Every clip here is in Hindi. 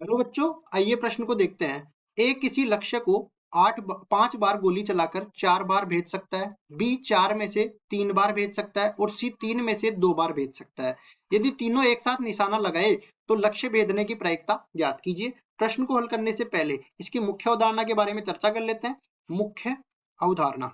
हेलो बच्चों, आइए प्रश्न को देखते हैं। ए किसी लक्ष्य को 5 बार गोली चलाकर 4 बार भेज सकता है, बी 4 में से 3 बार भेज सकता है और सी 3 में से 2 बार भेज सकता है। यदि तीनों एक साथ निशाना लगाए तो लक्ष्य भेदने की प्रायिकता ज्ञात कीजिए। प्रश्न को हल करने से पहले इसकी मुख्य अवधारणा के बारे में चर्चा कर लेते हैं। मुख्य अवधारणा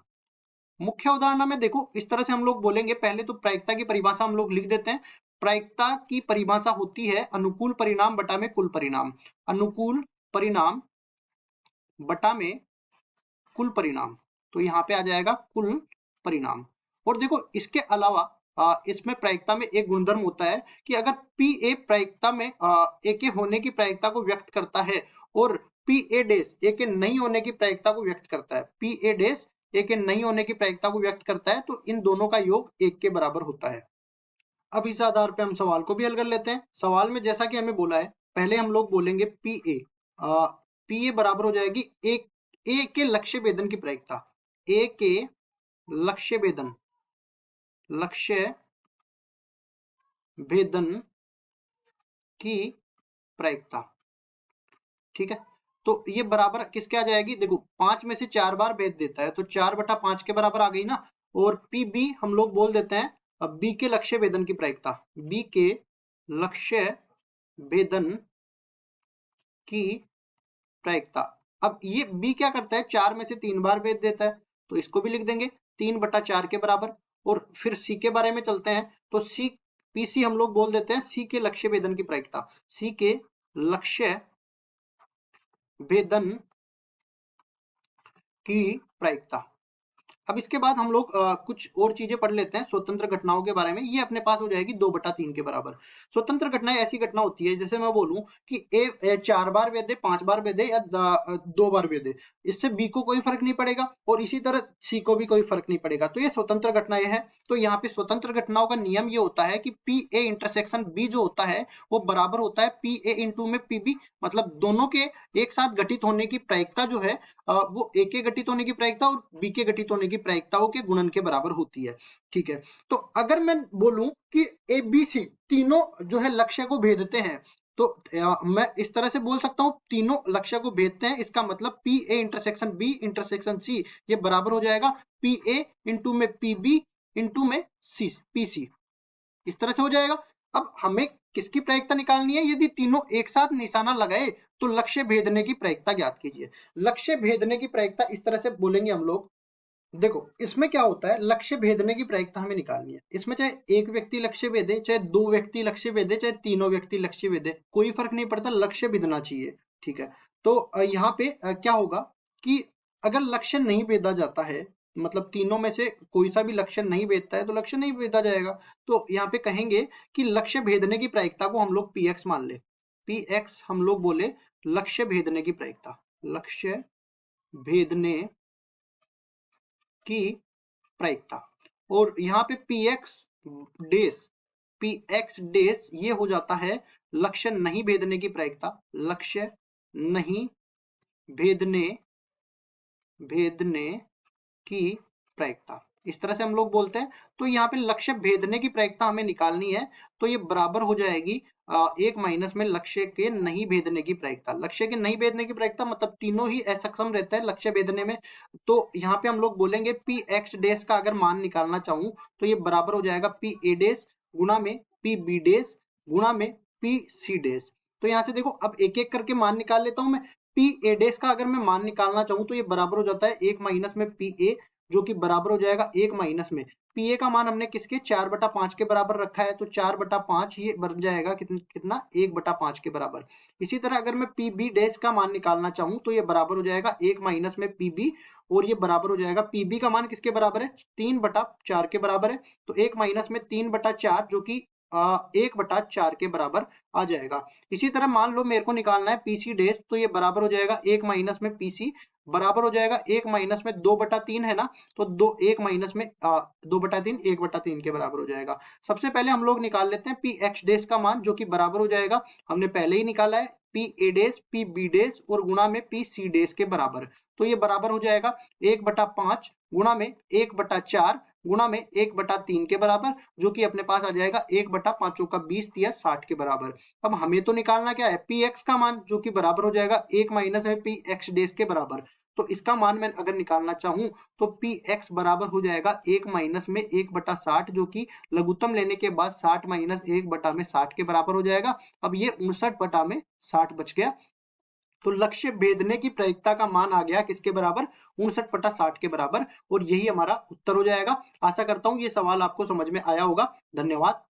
मुख्य अवधारणा में देखो, इस तरह से हम लोग बोलेंगे। पहले तो प्रायिकता की परिभाषा हम लोग लिख देते हैं। प्रायिकता की परिभाषा होती है अनुकूल परिणाम बटा में कुल परिणाम। अनुकूल परिणाम बटा में कुल परिणाम, तो यहाँ पे आ जाएगा कुल परिणाम। और देखो, इसके अलावा इसमें प्रायिकता में एक गुणधर्म होता है कि अगर पी ए प्रायिकता में ए के होने की प्रायिकता को व्यक्त करता है और पी ए डेस ए के नहीं होने की प्रायिकता को व्यक्त करता है, पी ए डेस ए के नहीं होने की प्रायिकता को व्यक्त करता है, तो इन दोनों का योग 1 के बराबर होता है। अब इस आधार पे हम सवाल को भी हल कर लेते हैं। सवाल में जैसा कि हमें बोला है, पहले हम लोग बोलेंगे पी ए बराबर हो जाएगी ए के लक्ष्य भेदन की प्रायिकता। ए के लक्ष्य भेदन की प्रायिकता, ठीक है। तो ये बराबर किसके आ जाएगी? देखो, 5 में से 4 बार भेद देता है तो 4/5 के बराबर आ गई ना। और पी बी हम लोग बोल देते हैं अब बी के लक्ष्य भेदन की प्रायिकता। बी के लक्ष्य भेदन की प्रायिकता। अब ये बी क्या करता है? 4 में से 3 बार भेद देता है, तो इसको भी लिख देंगे 3/4 के बराबर। और फिर सी के बारे में चलते हैं, तो सी पीसी हम लोग बोल देते हैं सी के लक्ष्य भेदन की प्रायिकता। सी के लक्ष्य भेदन की प्रायिकता। अब इसके बाद हम लोग कुछ और चीजें पढ़ लेते हैं स्वतंत्र घटनाओं के बारे में। ये अपने पास हो जाएगी 2/3 के बराबर। स्वतंत्र घटनाएं ऐसी घटना होती है, जैसे मैं बोलूं कि ए 4 बार भेदे, 5 बार भेदे या 2 बार भेदे, इससे बी को कोई फर्क नहीं पड़ेगा और इसी तरह सी को भी कोई फर्क नहीं पड़ेगा। तो ये स्वतंत्र घटनाएं हैं। तो यहाँ पे स्वतंत्र घटनाओं का नियम ये होता है कि पी ए इंटरसेक्शन बी जो होता है वो बराबर होता है पी ए इंटू में पी बी। मतलब दोनों के एक साथ घटित होने की प्रायिकता जो है वो ए के घटित होने की प्रायिकता और बी के घटित होने की प्रायिकताओं के गुणन के बराबर होती है, ठीक है। तो अगर मैं बोलूं कि ए बी सी तीनों जो है लक्ष्य को भेदते हैं, तो मैं इस तरह से बोल सकता हूं तीनों लक्ष्य को भेदते हैं, इसका मतलब P A intersection B intersection C ये बराबर हो जाएगा पी ए इंटू में पी बी इंटू में सी पी सी। इस तरह से हो जाएगा। अब हमें किसकी प्रायिकता निकालनी है? यदि तीनों एक साथ निशाना लगाए तो लक्ष्य भेदने की प्रायिकता ज्ञात कीजिए। लक्ष्य भेदने की प्रायिकता इस तरह से बोलेंगे हम लोग। देखो, इसमें क्या होता है, लक्ष्य भेदने की प्रायिकता हमें निकालनी है। इसमें चाहे एक व्यक्ति लक्ष्य भेदे, चाहे 2 व्यक्ति लक्ष्य भेदे, चाहे तीनों व्यक्ति लक्ष्य भेदे, कोई फर्क नहीं पड़ता, लक्ष्य भेदना चाहिए, ठीक है। तो यहाँ पे क्या होगा कि अगर लक्ष्य नहीं भेदा जाता है, मतलब तीनों में से कोई सा भी लक्ष्य नहीं भेदता है, तो लक्ष्य नहीं भेदा जाएगा। तो यहाँ पे कहेंगे कि लक्ष्य भेदने की प्रायिकता को हम लोग px मान ले। px हम लोग बोले लक्ष्य भेदने की प्रायिकता, लक्ष्य भेदने की प्रायिकता। और यहाँ पे px डेस ये हो जाता है लक्ष्य नहीं भेदने की प्रायिकता। लक्ष्य नहीं भेदने की प्रायिकता, इस तरह से हम लोग बोलते हैं। तो यहाँ पे लक्ष्य भेदने की प्रायिकता हमें निकालनी है, तो ये बराबर हो जाएगी 1 माइनस में लक्ष्य के नहीं भेदने की प्रायिकता। लक्ष्य के नहीं भेदने की प्रायिकता मतलब तीनों ही असक्षम रहते हैं लक्ष्य भेदने में। तो यहाँ पे हम लोग बोलेंगे पी एक्स डेस का अगर मान निकालना चाहूं तो ये बराबर हो जाएगा पी ए डेस गुणा में पी बी डेस गुणा में पी सी डेस। तो यहाँ से देखो, अब एक एक करके मान निकाल लेता हूं मैं। पी ए डेस का अगर मैं मान निकालना चाहूं तो ये बराबर हो जाता है 1 माइनस में पी ए, जो कि बराबर हो जाएगा 1 माइनस में पी ए का मान हमने किसके 4/5 के बराबर रखा है, तो 4/5 ये बन जाएगा कितना 1/5 के बराबर। इसी तरह अगर मैं पी बी डैश का मान निकालना चाहूं तो ये बराबर हो जाएगा 1 माइनस में पी बी, और ये बराबर हो जाएगा पी बी का मान किसके बराबर है 3/4 के बराबर है। तो 1 माइनस में 3/4 जो कि 1/4 के बराबर आ जाएगा। इसी तरह मान लो मेरे को निकालना है पीसी डैश, तो ये बराबर हो जाएगा 1 माइनस में पीसी बराबर हो जाएगा 1 माइनस में 2/3 है ना, तो 1 माइनस में 2/3 1/3 के बराबर हो जाएगा। सबसे पहले हम लोग निकाल लेते हैं पी एक्स डैश का मान, जो कि बराबर हो जाएगा, हमने पहले ही निकाला है, P A dash P B dash और गुणा में पी सी डैश के बराबर। तो ये बराबर हो जाएगा 1/5 गुणा में 1/4 गुणा में 1/3 के बराबर, जो कि अपने पास आ जाएगा 1/5 का 20 या 60 के बराबर। अब हमें तो निकालना क्या है, पी एक्स का मान, जो कि बराबर हो जाएगा 1 माइनस है पी एक्स डेज के बराबर। तो इसका मान मैं अगर निकालना चाहूं तो पी एक्स बराबर हो जाएगा 1 माइनस में 1/60, जो कि लघुत्तम लेने के बाद 60 माइनस 1/60 के बराबर हो जाएगा। अब ये 59/60 बच गया। तो लक्ष्य भेदने की प्रायिकता का मान आ गया किसके बराबर, 59/60 के बराबर, और यही हमारा उत्तर हो जाएगा। आशा करता हूं ये सवाल आपको समझ में आया होगा। धन्यवाद।